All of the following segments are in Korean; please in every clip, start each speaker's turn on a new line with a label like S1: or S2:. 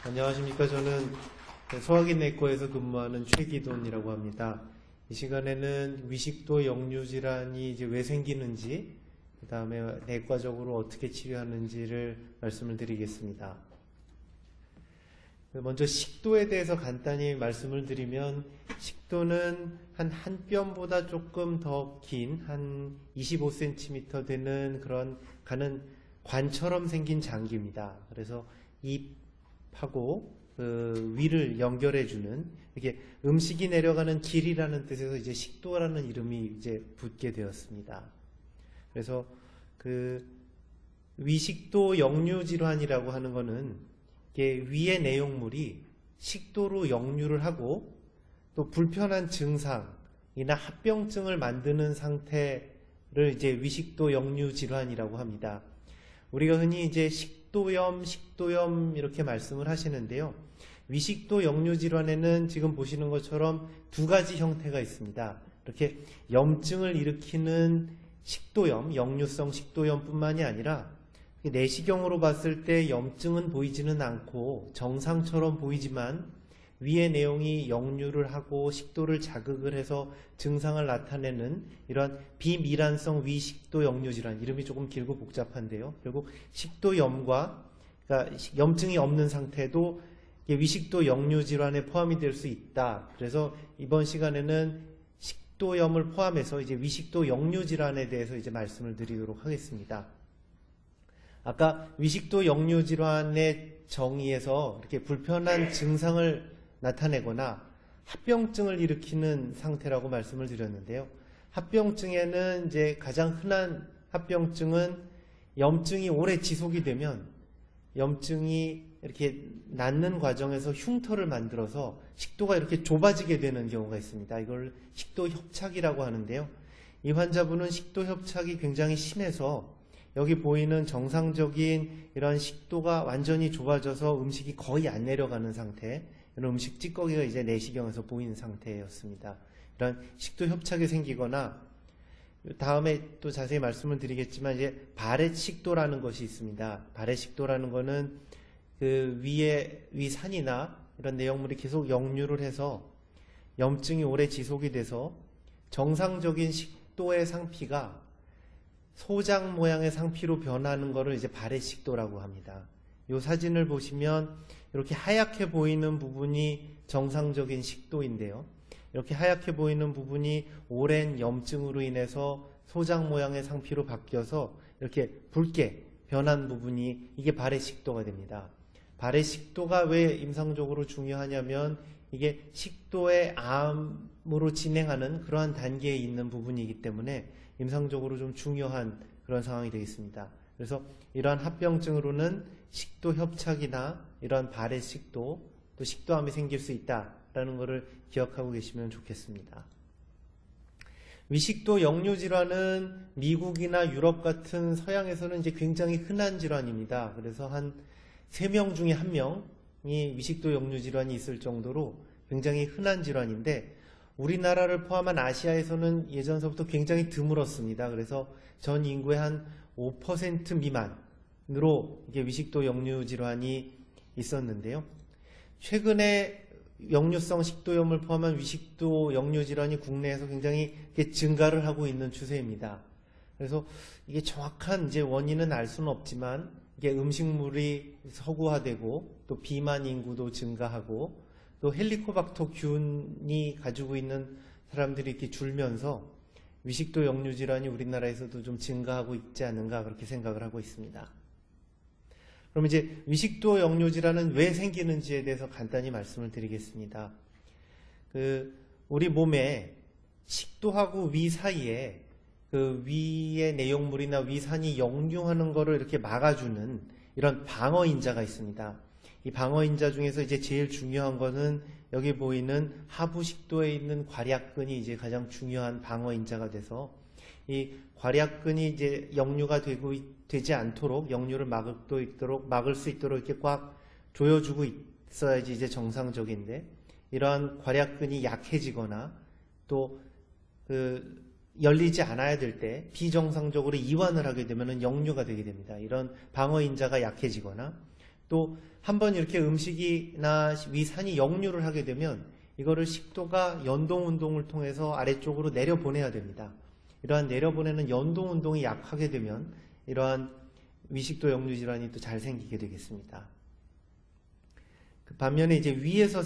S1: 안녕하십니까. 저는 소화기내과에서 근무하는 최기돈이라고 합니다. 이 시간에는 위식도 역류질환이 이제 왜 생기는지, 그 다음에 내과적으로 어떻게 치료하는지를 말씀을 드리겠습니다. 먼저 식도에 대해서 간단히 말씀을 드리면, 식도는 한 뼘보다 조금 더 긴, 한 25cm 되는 그런 가는 관처럼 생긴 장기입니다. 그래서 입하고 그 위를 연결해주는, 이렇게 음식이 내려가는 길이라는 뜻에서 이제 식도라는 이름이 이제 붙게 되었습니다. 그래서 그 위식도 역류질환이라고 하는 거는 이게 위의 내용물이 식도로 역류를 하고 또 불편한 증상이나 합병증을 만드는 상태를 이제 위식도 역류질환이라고 합니다. 우리가 흔히 이제 식도염 이렇게 말씀을 하시는데요. 위식도 역류질환에는 지금 보시는 것처럼 두 가지 형태가 있습니다. 이렇게 염증을 일으키는 식도염, 역류성 식도염뿐만이 아니라 내시경으로 봤을 때 염증은 보이지는 않고 정상처럼 보이지만 위의 내용이 역류를 하고 식도를 자극을 해서 증상을 나타내는 이런 비밀환성 위식도 역류질환, 이름이 조금 길고 복잡한데요. 결국 식도염과, 그러니까 염증이 없는 상태도 위식도 역류질환에 포함이 될 수 있다. 그래서 이번 시간에는 식도염을 포함해서 이제 위식도 역류질환에 대해서 이제 말씀을 드리도록 하겠습니다. 아까 위식도 역류질환의 정의에서 이렇게 불편한 증상을 나타내거나 합병증을 일으키는 상태라고 말씀을 드렸는데요. 합병증에는 이제 가장 흔한 합병증은 염증이 오래 지속이 되면 염증이 이렇게 낫는 과정에서 흉터를 만들어서 식도가 이렇게 좁아지게 되는 경우가 있습니다. 이걸 식도 협착이라고 하는데요. 이 환자분은 식도 협착이 굉장히 심해서 여기 보이는 정상적인 이런 식도가 완전히 좁아져서 음식이 거의 안 내려가는 상태, 이런 음식 찌꺼기가 이제 내시경에서 보이는 상태였습니다. 이런 식도 협착이 생기거나, 다음에 또 자세히 말씀을 드리겠지만 이제 발해식도라는 것이 있습니다. 발해식도라는 거는 그 위산이나 이런 내용물이 계속 역류를 해서 염증이 오래 지속이 돼서 정상적인 식도의 상피가 소장 모양의 상피로 변하는 것을 이제 발해식도라고 합니다. 이 사진을 보시면 이렇게 하얗게 보이는 부분이 정상적인 식도인데요. 이렇게 하얗게 보이는 부분이 오랜 염증으로 인해서 소장 모양의 상피로 바뀌어서 이렇게 붉게 변한 부분이 이게 발해식도가 됩니다. 발해식도가 왜 임상적으로 중요하냐면 이게 식도의 암으로 진행하는 그러한 단계에 있는 부분이기 때문에 임상적으로 좀 중요한 그런 상황이 되겠습니다. 그래서 이러한 합병증으로는 식도 협착이나 이러한 발해식도, 또 식도암이 생길 수 있다라는 것을 기억하고 계시면 좋겠습니다. 위식도 역류질환은 미국이나 유럽 같은 서양에서는 이제 굉장히 흔한 질환입니다. 그래서 한 3명 중에 1명이 위식도 역류질환이 있을 정도로 굉장히 흔한 질환인데, 우리나라를 포함한 아시아에서는 예전서부터 굉장히 드물었습니다. 그래서 전 인구의 한 5% 미만으로 이게 위식도 역류질환이 있었는데요. 최근에 역류성 식도염을 포함한 위식도 역류질환이 국내에서 굉장히 증가를 하고 있는 추세입니다. 그래서 이게 정확한 이제 원인은 알 수는 없지만 이게 음식물이 서구화되고 또 비만 인구도 증가하고 또 헬리코박터 균이 가지고 있는 사람들이 이렇게 줄면서 위식도 역류질환이 우리나라에서도 좀 증가하고 있지 않은가 그렇게 생각을 하고 있습니다. 그럼 이제 위식도 역류질환은 왜 생기는지에 대해서 간단히 말씀을 드리겠습니다. 우리 몸에 식도하고 위 사이에 그 위의 내용물이나 위산이 역류하는 것을 이렇게 막아주는 이런 방어인자가 있습니다. 이 방어인자 중에서 이제 제일 중요한 거는 여기 보이는 하부식도에 있는 괄약근이 이제 가장 중요한 방어인자가 돼서 이 괄약근이 이제 역류가 되지 않도록 역류를 막을 수 있도록 이렇게 꽉 조여주고 있어야지 이제 정상적인데, 이러한 괄약근이 약해지거나 또 열리지 않아야 될 때 비정상적으로 이완을 하게 되면 역류가 되게 됩니다. 이런 방어인자가 약해지거나 또 한번 이렇게 음식이나 위산이 역류를 하게 되면 이거를 식도가 연동 운동을 통해서 아래쪽으로 내려보내야 됩니다. 이러한 내려보내는 연동 운동이 약하게 되면 이러한 위식도 역류 질환이 또 잘 생기게 되겠습니다. 반면에 이제 위에서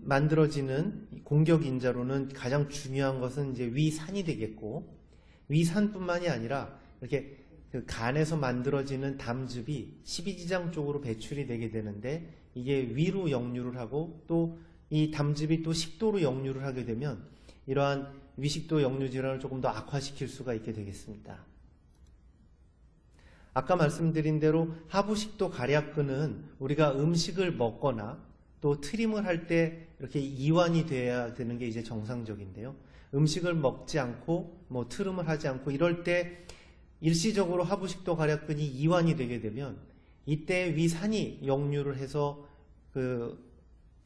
S1: 만들어지는 공격 인자로는 가장 중요한 것은 이제 위산이 되겠고, 위산뿐만이 아니라 이렇게 그 간에서 만들어지는 담즙이 십이지장 쪽으로 배출이 되게 되는데, 이게 위로 역류를 하고 또 이 담즙이 또 식도로 역류를 하게 되면 이러한 위식도 역류 질환을 조금 더 악화시킬 수가 있게 되겠습니다. 아까 말씀드린 대로 하부식도 가략근은 우리가 음식을 먹거나 또 트림을 할 때 이렇게 이완이 돼야 되는 게 이제 정상적인데요. 음식을 먹지 않고 뭐 트림을 하지 않고 이럴 때 일시적으로 하부식도 가략근이 이완이 되게 되면 이때 위산이 역류를 해서 그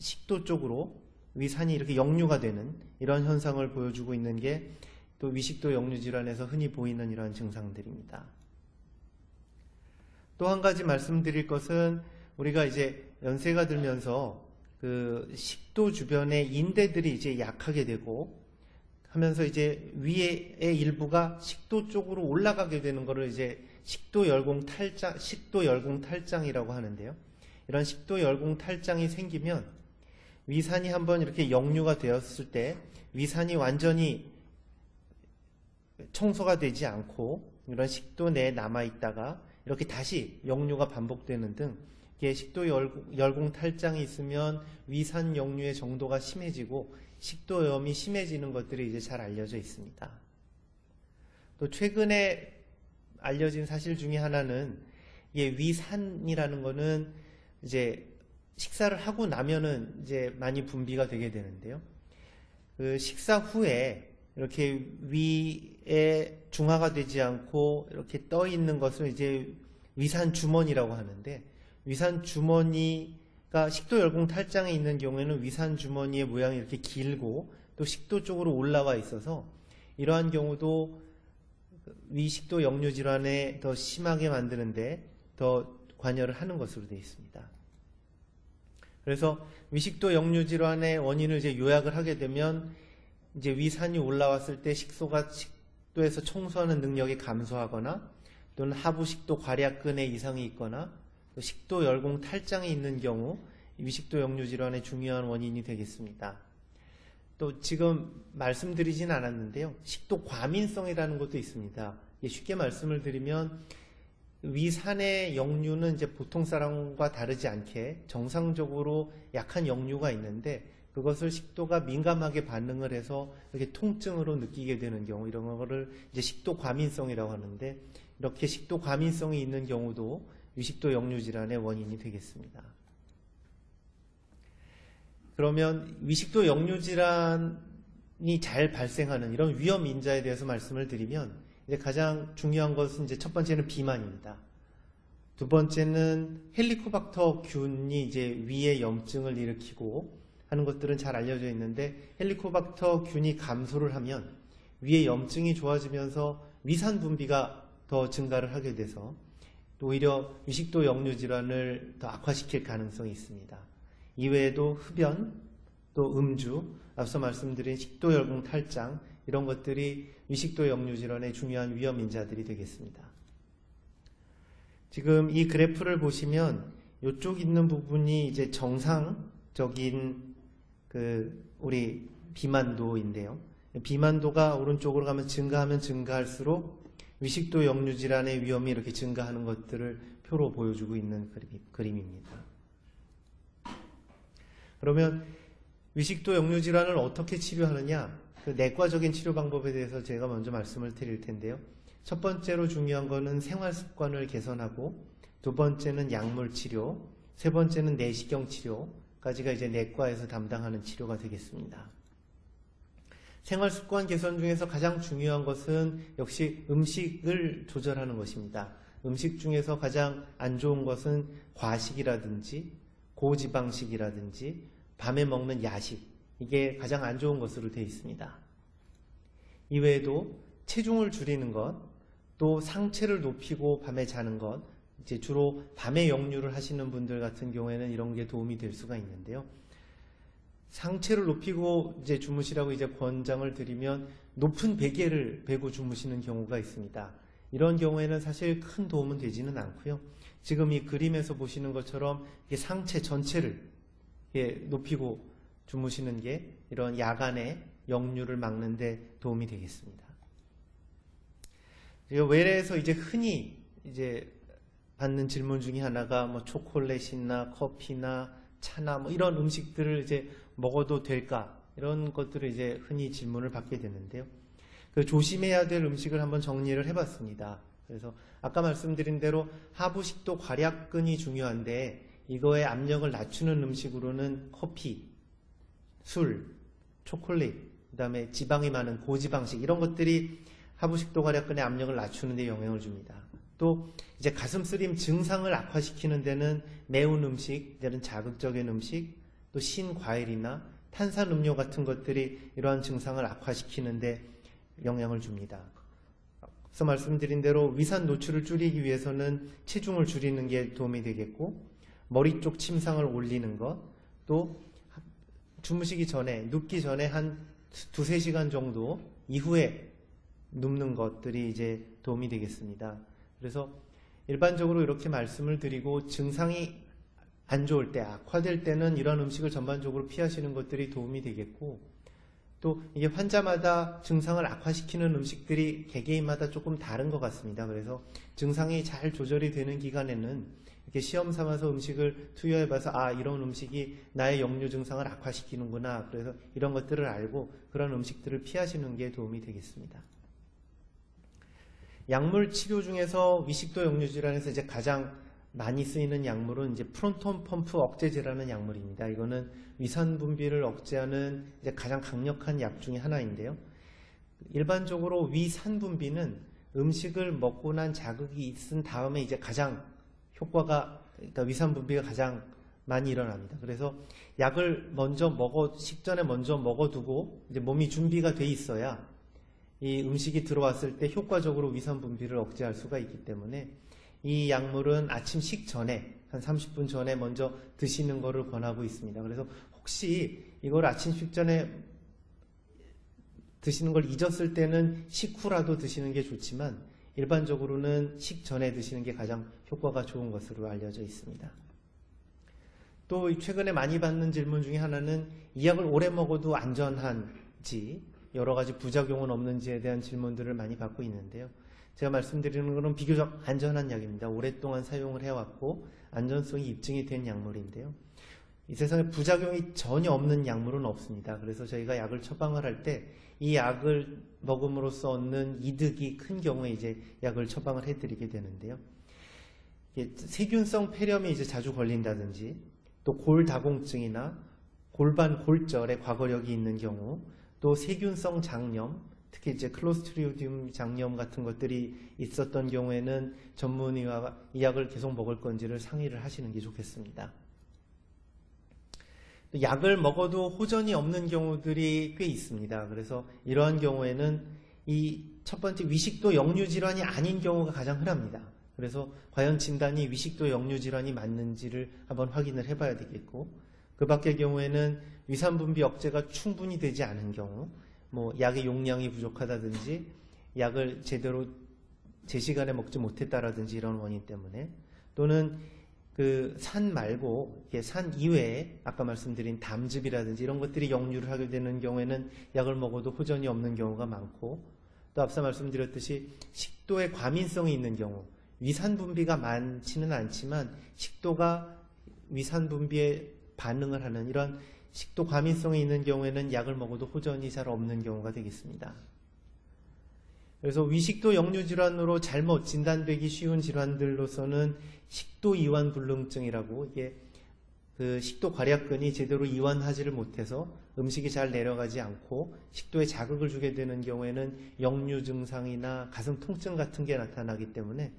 S1: 식도 쪽으로 위산이 이렇게 역류가 되는 이런 현상을 보여주고 있는 게 또 위식도 역류 질환에서 흔히 보이는 이러한 증상들입니다. 또 한 가지 말씀드릴 것은 우리가 이제 연세가 들면서 그 식도 주변의 인대들이 이제 약하게 되고 하면서 이제 위의 일부가 식도 쪽으로 올라가게 되는 것을 이제 식도 열공 탈장이라고 하는데요. 이런 식도 열공 탈장이 생기면 위산이 한번 이렇게 역류가 되었을 때 위산이 완전히 청소가 되지 않고 이런 식도 내에 남아있다가 이렇게 다시 역류가 반복되는 등 이게 식도 열공 탈장이 있으면 위산 역류의 정도가 심해지고 식도염이 심해지는 것들이 이제 잘 알려져 있습니다. 또 최근에 알려진 사실 중에 하나는 이게 위산이라는 거는 이제 식사를 하고 나면은 이제 많이 분비가 되게 되는데요. 그 식사 후에 이렇게 위에 중화가 되지 않고 이렇게 떠 있는 것을 이제 위산 주머니라고 하는데, 위산 주머니가 식도 열공 탈장에 있는 경우에는 위산 주머니의 모양이 이렇게 길고 또 식도 쪽으로 올라와 있어서 이러한 경우도 위식도 역류 질환에 더 심하게 만드는데 더 관여를 하는 것으로 되어 있습니다. 그래서 위식도 역류 질환의 원인을 이제 요약을 하게 되면 이제 위산이 올라왔을 때 식도가 식도에서 청소하는 능력이 감소하거나 또는 하부식도 괄약근에 이상이 있거나 또 식도 열공 탈장이 있는 경우 위식도 역류 질환의 중요한 원인이 되겠습니다. 또 지금 말씀드리진 않았는데요. 식도 과민성이라는 것도 있습니다. 쉽게 말씀을 드리면 위산의 역류는 이제 보통 사람과 다르지 않게 정상적으로 약한 역류가 있는데 그것을 식도가 민감하게 반응을 해서 이렇게 통증으로 느끼게 되는 경우, 이런 거를 이제 식도 과민성이라고 하는데, 이렇게 식도 과민성이 있는 경우도 위식도 역류 질환의 원인이 되겠습니다. 그러면 위식도 역류 질환이 잘 발생하는 이런 위험 인자에 대해서 말씀을 드리면 이제 가장 중요한 것은 이제 첫 번째는 비만입니다. 두 번째는 헬리코박터 균이 이제 위에 염증을 일으키고 하는 것들은 잘 알려져 있는데, 헬리코박터 균이 감소를 하면 위에 염증이 좋아지면서 위산 분비가 더 증가를 하게 돼서 오히려 위식도 역류 질환을 더 악화시킬 가능성이 있습니다. 이외에도 흡연, 또 음주, 앞서 말씀드린 식도 열공 탈장, 이런 것들이 위식도 역류 질환의 중요한 위험 인자들이 되겠습니다. 지금 이 그래프를 보시면 이쪽 있는 부분이 이제 정상적인 우리 비만도인데요. 비만도가 오른쪽으로 가면 증가할수록 위식도 역류 질환의 위험이 이렇게 증가하는 것들을 표로 보여주고 있는 그림입니다. 그러면 위식도 역류 질환을 어떻게 치료하느냐? 그 내과적인 치료 방법에 대해서 제가 먼저 말씀을 드릴 텐데요. 첫 번째로 중요한 거는 생활 습관을 개선하고, 두 번째는 약물 치료, 세 번째는 내시경 치료까지가 이제 내과에서 담당하는 치료가 되겠습니다. 생활 습관 개선 중에서 가장 중요한 것은 역시 음식을 조절하는 것입니다. 음식 중에서 가장 안 좋은 것은 과식이라든지 고지방식이라든지 밤에 먹는 야식, 이게 가장 안 좋은 것으로 되어 있습니다. 이외에도 체중을 줄이는 것, 또 상체를 높이고 밤에 자는 것, 이제 주로 밤에 역류를 하시는 분들 같은 경우에는 이런 게 도움이 될 수가 있는데요. 상체를 높이고 이제 주무시라고 이제 권장을 드리면 높은 베개를 베고 주무시는 경우가 있습니다. 이런 경우에는 사실 큰 도움은 되지는 않고요. 지금 이 그림에서 보시는 것처럼 상체 전체를 높이고 주무시는 게 이런 야간에 역류를 막는 데 도움이 되겠습니다. 외래에서 이제 흔히 이제 받는 질문 중에 하나가 뭐 초콜릿이나 커피나 차나 뭐 이런 음식들을 이제 먹어도 될까? 이런 것들을 이제 흔히 질문을 받게 되는데요. 그 조심해야 될 음식을 한번 정리를 해봤습니다. 그래서 아까 말씀드린 대로 하부 식도 괄약근이 중요한데 이거의 압력을 낮추는 음식으로는 커피, 술, 초콜릿, 그 다음에 지방이 많은 고지방식 이런 것들이 하부 식도 괄약근의 압력을 낮추는 데 영향을 줍니다. 또 이제 가슴 쓰림 증상을 악화시키는 데는 매운 음식, 이제는 자극적인 음식, 또 신과일이나 탄산음료 같은 것들이 이러한 증상을 악화시키는 데 영향을 줍니다. 앞서 말씀드린 대로 위산 노출을 줄이기 위해서는 체중을 줄이는 게 도움이 되겠고 머리 쪽 침상을 올리는 것, 또 주무시기 전에, 눕기 전에 한 2-3시간 정도 이후에 눕는 것들이 이제 도움이 되겠습니다. 그래서 일반적으로 이렇게 말씀을 드리고 증상이 안 좋을 때, 악화될 때는 이런 음식을 전반적으로 피하시는 것들이 도움이 되겠고 또 이게 환자마다 증상을 악화시키는 음식들이 개개인마다 조금 다른 것 같습니다. 그래서 증상이 잘 조절이 되는 기간에는 이렇게 시험 삼아서 음식을 투여해봐서 이런 음식이 나의 역류 증상을 악화시키는구나. 그래서 이런 것들을 알고 그런 음식들을 피하시는 게 도움이 되겠습니다. 약물 치료 중에서 위식도 역류 질환에서 이제 가장 많이 쓰이는 약물은 이제 프론톤 펌프 억제제라는 약물입니다. 이거는 위산 분비를 억제하는 이제 가장 강력한 약 중에 하나인데요. 일반적으로 위산 분비는 음식을 먹고 난 자극이 있은 다음에 이제 가장 효과가, 그러니까 위산 분비가 가장 많이 일어납니다. 그래서 약을 식전에 먼저 먹어두고 이제 몸이 준비가 돼 있어야 이 음식이 들어왔을 때 효과적으로 위산 분비를 억제할 수가 있기 때문에 이 약물은 아침 식전에 한 30분 전에 먼저 드시는 것을 권하고 있습니다. 그래서 혹시 이걸 아침 식전에 드시는 걸 잊었을 때는 식후라도 드시는 게 좋지만 일반적으로는 식전에 드시는 게 가장 효과가 좋은 것으로 알려져 있습니다. 또 최근에 많이 받는 질문 중에 하나는 이 약을 오래 먹어도 안전한지 여러 가지 부작용은 없는지에 대한 질문들을 많이 받고 있는데요. 제가 말씀드리는 것은 비교적 안전한 약입니다. 오랫동안 사용을 해왔고 안전성이 입증이 된 약물인데요. 이 세상에 부작용이 전혀 없는 약물은 없습니다. 그래서 저희가 약을 처방을 할 때 이 약을 먹음으로써 얻는 이득이 큰 경우에 이제 약을 처방을 해드리게 되는데요. 세균성 폐렴이 이제 자주 걸린다든지 또 골다공증이나 골반 골절에 과거력이 있는 경우 또 세균성 장염, 특히 이제 클로스트리디움 장염 같은 것들이 있었던 경우에는 전문의와 이 약을 계속 먹을 건지를 상의를 하시는 게 좋겠습니다. 약을 먹어도 호전이 없는 경우들이 꽤 있습니다. 그래서 이러한 경우에는 이 첫 번째 위식도 역류 질환이 아닌 경우가 가장 흔합니다. 그래서 과연 진단이 위식도 역류 질환이 맞는지를 한번 확인을 해봐야 되겠고, 그 밖의 경우에는 위산 분비 억제가 충분히 되지 않은 경우, 뭐 약의 용량이 부족하다든지 약을 제대로 제 시간에 먹지 못했다라든지 이런 원인 때문에, 또는 그 산 말고 산 이외에 아까 말씀드린 담즙이라든지 이런 것들이 역류를 하게 되는 경우에는 약을 먹어도 호전이 없는 경우가 많고, 또 앞서 말씀드렸듯이 식도에 과민성이 있는 경우, 위산 분비가 많지는 않지만 식도가 위산 분비에 반응을 하는 이런 식도 과민성이 있는 경우에는 약을 먹어도 호전이 잘 없는 경우가 되겠습니다. 그래서 위식도 역류 질환으로 잘못 진단되기 쉬운 질환들로서는 식도 이완 불능증이라고, 이게 그 식도 괄약근이 제대로 이완하지를 못해서 음식이 잘 내려가지 않고 식도에 자극을 주게 되는 경우에는 역류 증상이나 가슴 통증 같은 게 나타나기 때문에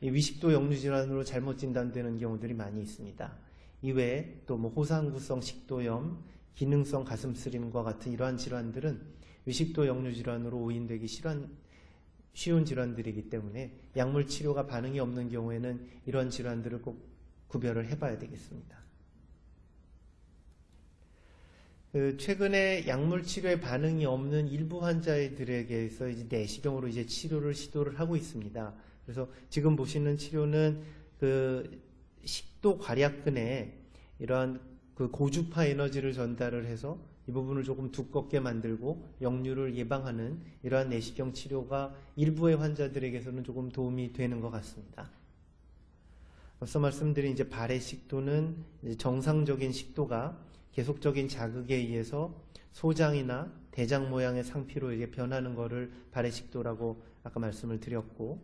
S1: 이 위식도 역류 질환으로 잘못 진단되는 경우들이 많이 있습니다. 이외에 또 뭐 호상구성 식도염, 기능성 가슴 쓰림과 같은 이러한 질환들은 위식도 역류 질환으로 오인되기 쉬운 질환들이기 때문에 약물 치료가 반응이 없는 경우에는 이런 질환들을 꼭 구별을 해봐야 되겠습니다. 최근에 약물 치료에 반응이 없는 일부 환자들에게서 이제 내시경으로 이제 치료를 시도를 하고 있습니다. 그래서 지금 보시는 치료는 식도 괄약근에 이러한 고주파 에너지를 전달을 해서 이 부분을 조금 두껍게 만들고 역류를 예방하는 이러한 내시경 치료가 일부의 환자들에게서는 조금 도움이 되는 것 같습니다. 앞서 말씀드린 이제 발의 식도는 이제 정상적인 식도가 계속적인 자극에 의해서 소장이나 대장 모양의 상피로 이게 변하는 것을 발의 식도라고 아까 말씀을 드렸고,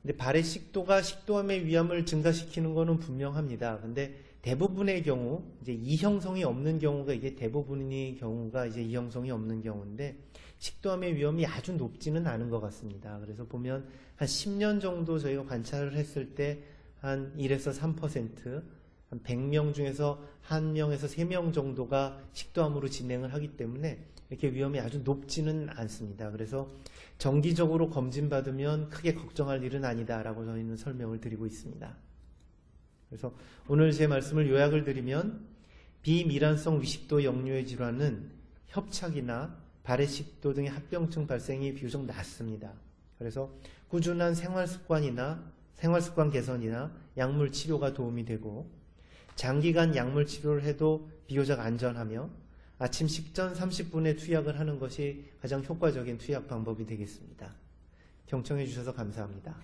S1: 근데 발의 식도가 식도암의 위험을 증가시키는 것은 분명합니다. 근데 대부분의 경우 이제 이형성이 없는 경우가 이게 대부분의 경우가 이제 이형성이 없는 경우인데 식도암의 위험이 아주 높지는 않은 것 같습니다. 그래서 보면 한 10년 정도 저희가 관찰을 했을 때 한 1에서 3%, 한 100명 중에서 1명에서 3명 정도가 식도암으로 진행을 하기 때문에 이렇게 위험이 아주 높지는 않습니다. 그래서 정기적으로 검진받으면 크게 걱정할 일은 아니다라고 저희는 설명을 드리고 있습니다. 그래서 오늘 제 말씀을 요약을 드리면 비미란성 위식도 역류의 질환은 협착이나 발의 식도 등의 합병증 발생이 비교적 낮습니다. 그래서 꾸준한 생활습관 개선이나 약물 치료가 도움이 되고 장기간 약물 치료를 해도 비교적 안전하며 아침 식전 30분에 투약을 하는 것이 가장 효과적인 투약 방법이 되겠습니다. 경청해 주셔서 감사합니다.